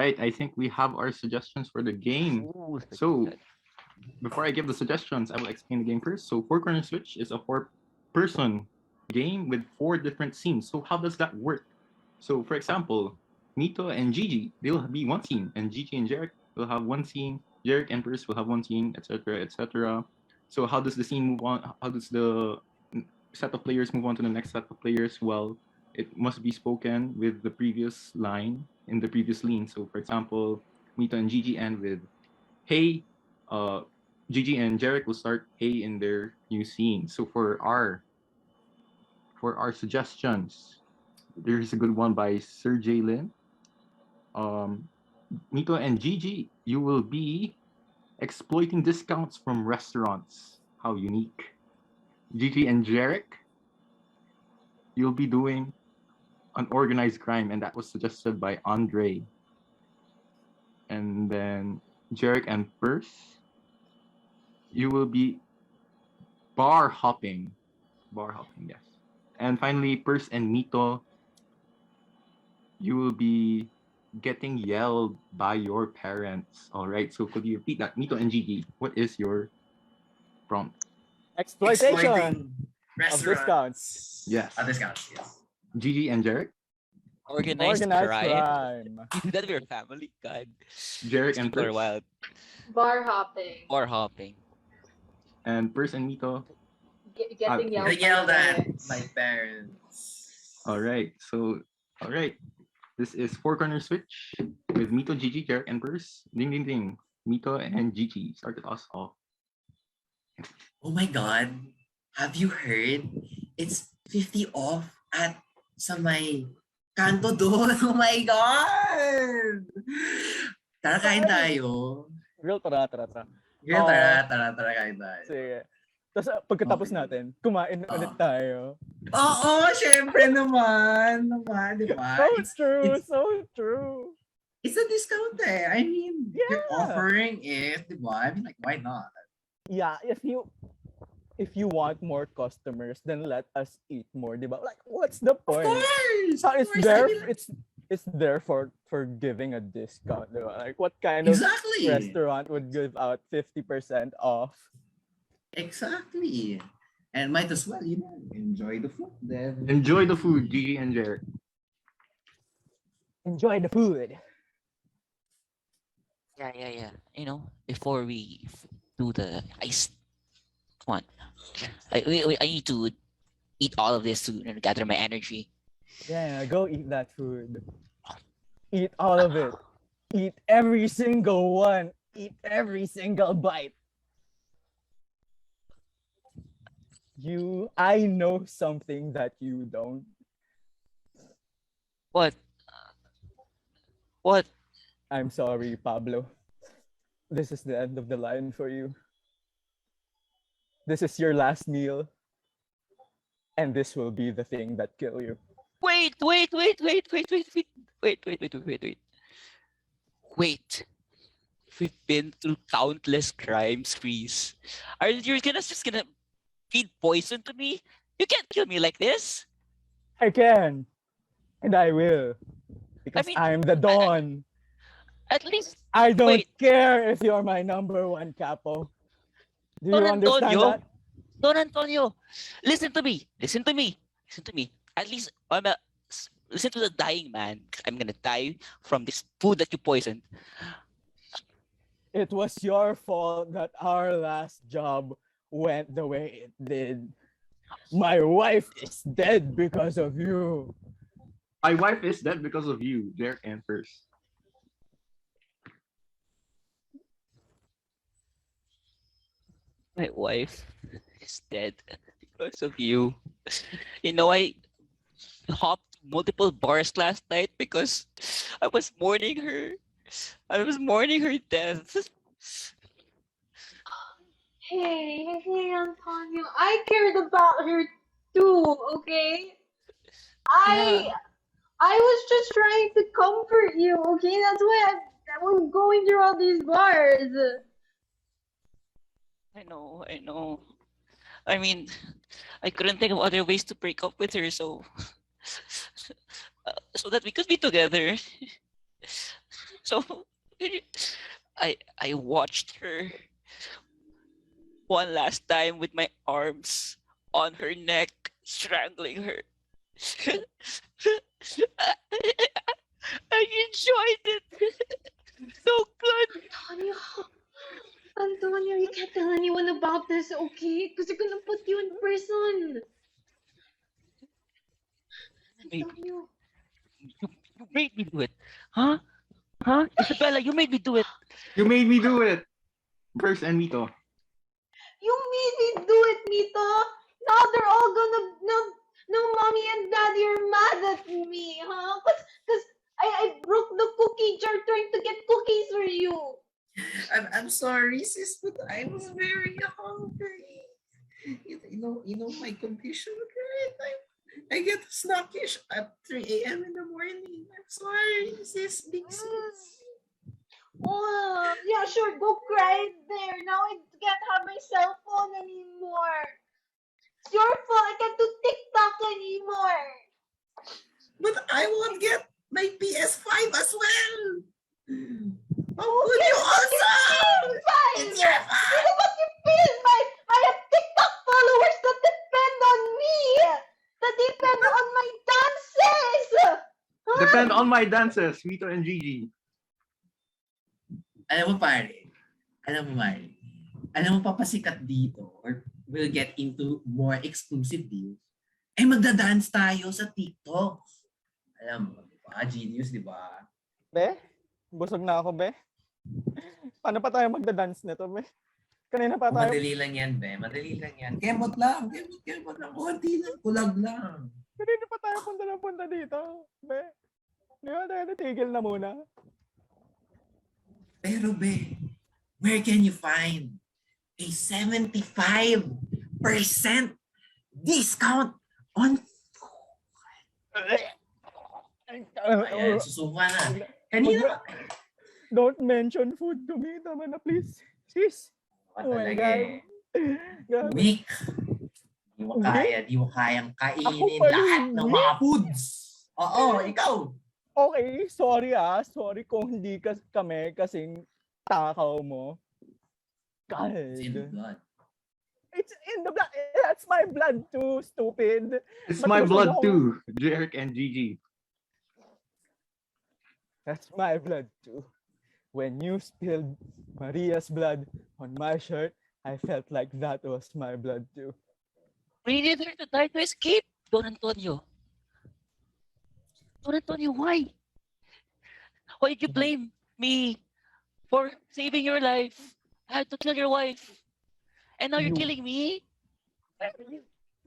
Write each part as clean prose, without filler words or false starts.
right, I think we have our suggestions for the game. Ooh, So before I give the suggestions, I will explain the game first. So Four Corner Switch is a four-person game with four different scenes. So how does that work? So for example, Mito and Gigi, they'll be one scene, and Gigi and Jarek will have one scene. Jarek and Bruce will have one scene, etc., etc. So how does the scene move on? How does the set of players move on to the next set of players? Well, it must be spoken with the previous line in the previous lean. So for example, Mito and Gigi end with, "Hey," Gigi and Jarek will start "Hey" in their new scene. So for our suggestions, there is a good one by Sir J. Lin. Mito and Gigi, you will be exploiting discounts from restaurants. How unique. Gigi and Jarek, you'll be doing unorganized crime, and that was suggested by Andre. And then Jarek and Perse, you will be bar hopping. Bar hopping, yes. And finally, Perse and Mito, you will be getting yelled by your parents. All right. So could you repeat that? Mito and Gigi, what is your prompt? exploitation Exploiting of restaurant. discounts. Yes. Discounts, yes. Gigi and Jarek, Organized crime. That we're family. God. Jarek and People are Perse, wild. Bar hopping. Or hopping. and Perse and Mito. Getting yelled, I yelled by at parents. my parents. All right. So, all right. This is Four Corner Switch with Mito, Gigi, Jarek, and Perse. Ding, ding, ding. Mito and Gigi started us off. Oh my God. Have you heard? It's 50 off at sa may kanto doon. Oh my God. Tara, kain tayo. Real, tara. Girl, tara, kain tayo. Sige. Tapos pagkatapos Okay. natin, kumain ulit tayo. Oo, syempre naman. Di ba? So true. It's a discount eh. I mean, you're Yeah. offering it, di ba? I mean, like, why not? Yeah, if you want more customers, then let us eat more, di ba? Like, what's the Of point? course! So Of it's course, there. I mean, It's there for giving a discount, di ba? Like, what kind of exactly. restaurant would give out 50% off? Exactly. And might as well, enjoy the food then. Enjoy the food, Gigi and Jarek. Enjoy the food. Yeah. You know, before we do the ice, come on. I need to eat all of this to gather my energy. Yeah, go eat that food. Eat all of it. Eat every single one. Eat every single bite. I know something that you don't. What? What? I'm sorry, Pablo. This is the end of the line for you. This is your last meal. And this will be the thing that kill you. Wait. Wait. We've been through countless crime sprees. Are you just gonna feed poison to me? You can't kill me like this. I can. And I will. Because mean, I'm the Dawn. At least I don't wait. care if you're my number one capo. Do you Don understand Antonio. that? Don Antonio, listen to me. At least listen to the dying man. I'm gonna die from this food that you poisoned. It was your fault that our last job went the way it did. My wife is dead because of you. My wife is dead because of you, Jarek and Perse. My wife is dead because of you. You know, I hopped multiple bars last night because I was mourning her. I was mourning her death. Hey, Antonio. I cared about her too, okay? I was just trying to comfort you, okay? That's why I'm going through all these bars. I know. I mean, I couldn't think of other ways to break up with her, so so that we could be together. So I watched her one last time with my arms on her neck, strangling her. I enjoyed it. So good. Antonio, Antonio, you can't tell anyone about this, okay? Because they're gonna put you in prison. Maybe Antonio. you made me do it. Huh? Huh? Isabella, you made me do it. You made me do it. First and Mito. You made me do it, Mito. Now they're all gonna now mommy and daddy are mad at me, huh? Cause I broke the cookie jar trying to get cookies for you. I'm sorry, sis, but I was very hungry. You know my condition, right? I get snackish at 3 a.m. in the morning. I'm sorry, sis, big sis. Oh, yeah, sure, go cry there. Now I can't have my cell phone anymore. It's your fault. I can't do TikTok anymore. But I won't get my PS5 as well. How Who could you cares about your also? PS5? It's your What fault. about your PS5? I have TikTok followers that depend on me. That depend on my dances. Huh? Depend on my dances, Mito and Gigi. Alam mo pare, alam mo papasikat dito or we'll get into more exclusive deals, eh magda-dance tayo sa TikTok. Alam mo, di ba? Genius, di ba? Be? Busog na ako, be. Paano pa tayo magda-dance nito, be? Kanina pa tayo. Madali lang yan, be. Madali lang yan. Kemot lang. Kemot lang. Kunti lang. Kulab lang. Kanina pa tayo punta dito, be. Di ba tayo natigil na muna? Pero, be, where can you find a 75% discount on Ayan, susuka na. Kanina. Don't mention food to me. Tama na, please. Sis. Oh my Talaga God. eh. Grabe. Weak. Di mo kayang Ako kainin pala lahat yung ng mga foods. Oo, ikaw. Okay, sorry ah. Sorry kung hindi kami kasing takaw mo. God. It's in the blood. It's in the blood. That's my blood too, stupid. It's But my gusto blood mo- too, Jeric and Gigi. That's my blood too. When you spilled Maria's blood on my shirt, I felt like that was my blood too. We needed her to die to escape. Don Antonio. Don Antonio, why? Why did you blame me for saving your life? I had to kill your wife. And now you're You- killing me?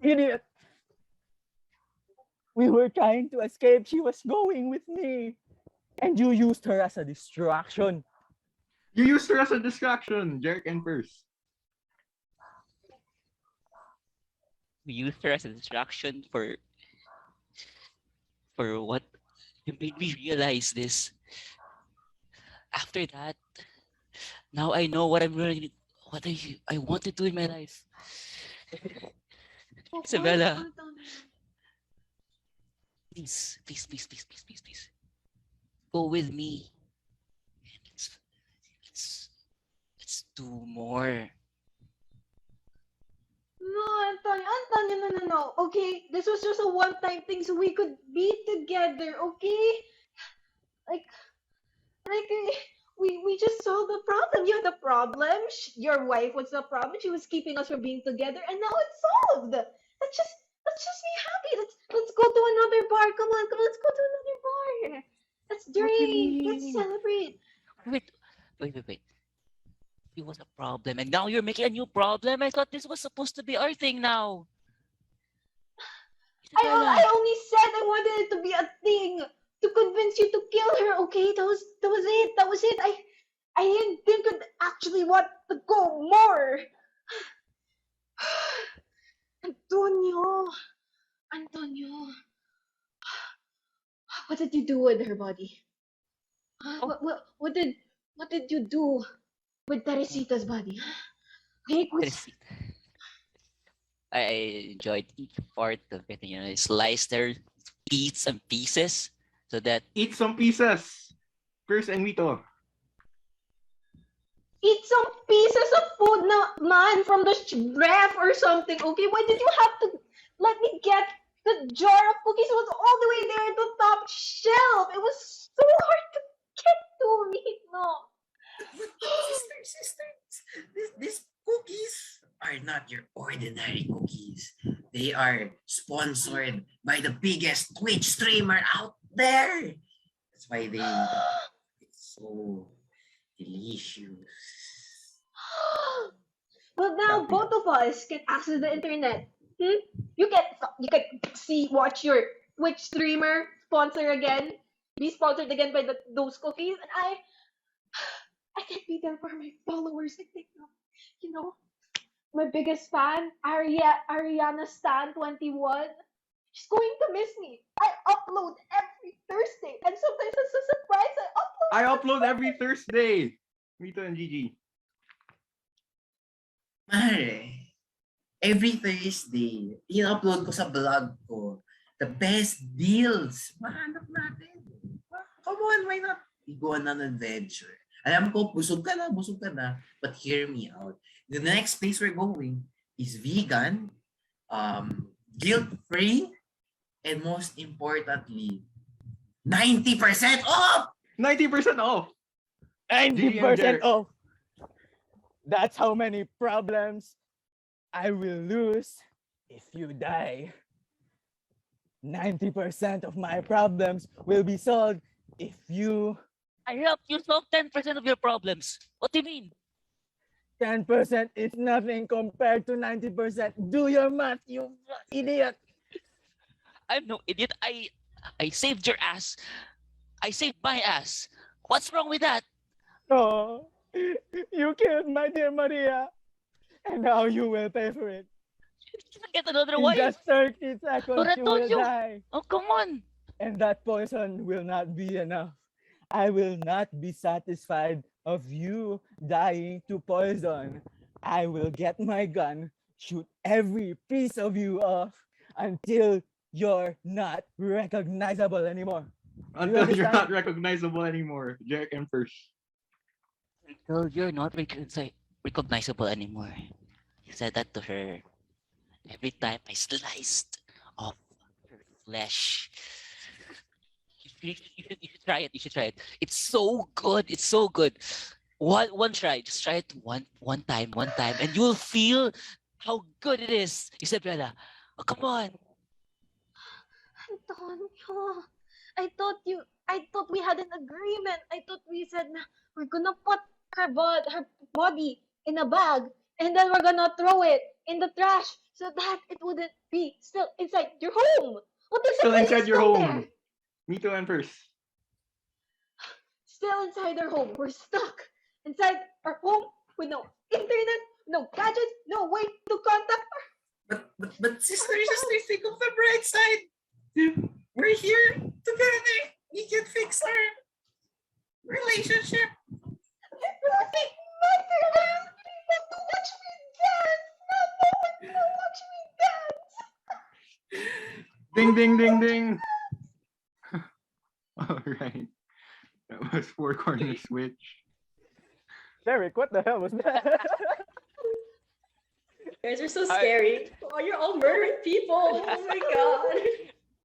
Idiot. We were trying to escape. She was going with me. And you used her as a distraction. You used her as a distraction, Jeric and First. We used her as a distraction for what? You made me realize this. After that, now I know what I want to do in my life. Isabella. Please. Go with me. Let's do more. No, Antonio, no. Okay, this was just a one-time thing, so we could be together. Okay, like we just solved the problem. You had the problem. Your wife was the problem. She was keeping us from being together, and now it's solved. Let's just be happy. Let's go to another bar. Come on, let's go to another bar. Let's drink. Let's celebrate. Wait. It was a problem, and now you're making a new problem. I thought this was supposed to be our thing now. Isabella. I only said I wanted it to be a thing to convince you to kill her. Okay, that was it. That was it. I didn't think it actually want to go more. Antonio, what did you do with her body? Oh. What did you do with Teresita's body? Hey, I enjoyed each part of it. Sliced her, eat some pieces so that Eat some pieces. Curse and Mito. Eat some pieces of food na man from the ref or something, okay? Why did you have to let me get the jar of cookies? It was all the way there at the top shelf. It was so hard to get to me. No. Sisters, these cookies are not your ordinary cookies. They are sponsored by the biggest Twitch streamer out there. That's why it's so delicious. Well, now both of us can access the internet. Hmm? You can watch your Twitch streamer be sponsored again by those cookies, and I can't be there for my followers. I think, you know, my biggest fan, Ariana Stan 21. She's going to miss me. I upload every Thursday, and sometimes it's a surprise. I upload every Thursday. Mito and Gigi. Mare, every Thursday, in-upload ko sa vlog ko the best deals. Mahanap natin. Come on, why not? We go on an adventure. Alam ko, busog ka na. But hear me out. The next place we're going is vegan, guilt-free, and most importantly, 90% off! 90% off. 90% off. That's how many problems I will lose if you die. 90% of my problems will be solved if you... I help you solve 10% of your problems. What do you mean? 10% is nothing compared to 90%. Do your math, you idiot. I'm no idiot. I saved your ass. I saved my ass. What's wrong with that? Oh, you killed my dear Maria. And now you will pay for it. Get another In wife. just 30 seconds, But I you told will you. die. Oh, come on. And that poison will not be enough. I will not be satisfied of you dying to poison. I will get my gun, shoot every piece of you off until you're not recognizable anymore. Until you're understand? not recognizable anymore. Jack and first. Until you're not recognizable anymore. He said that to her every time I sliced off her flesh. You should try it. You should try it. It's so good. It's so good. One try. Just try it one time, and you'll feel how good it is. Isabella, oh, come on. Antonio, I thought we had an agreement. I thought we said na we're gonna put her body in a bag and then we're gonna throw it in the trash so that it wouldn't be still inside your home. What the Still heck inside is your still home. there? Mito and first. Still inside our home. We're stuck inside our home with no internet, no gadgets, no way to contact her. But sisters, think of the bright side. We're here together. We can fix our relationship. It doesn't matter. I really want to watch me dance. Not no one to watch me dance. Ding, ding, ding, ding. All right. That was Four Corner Switch. Derek, what the hell was that? You guys are so scary. Oh, you're all murdering people. Oh my god.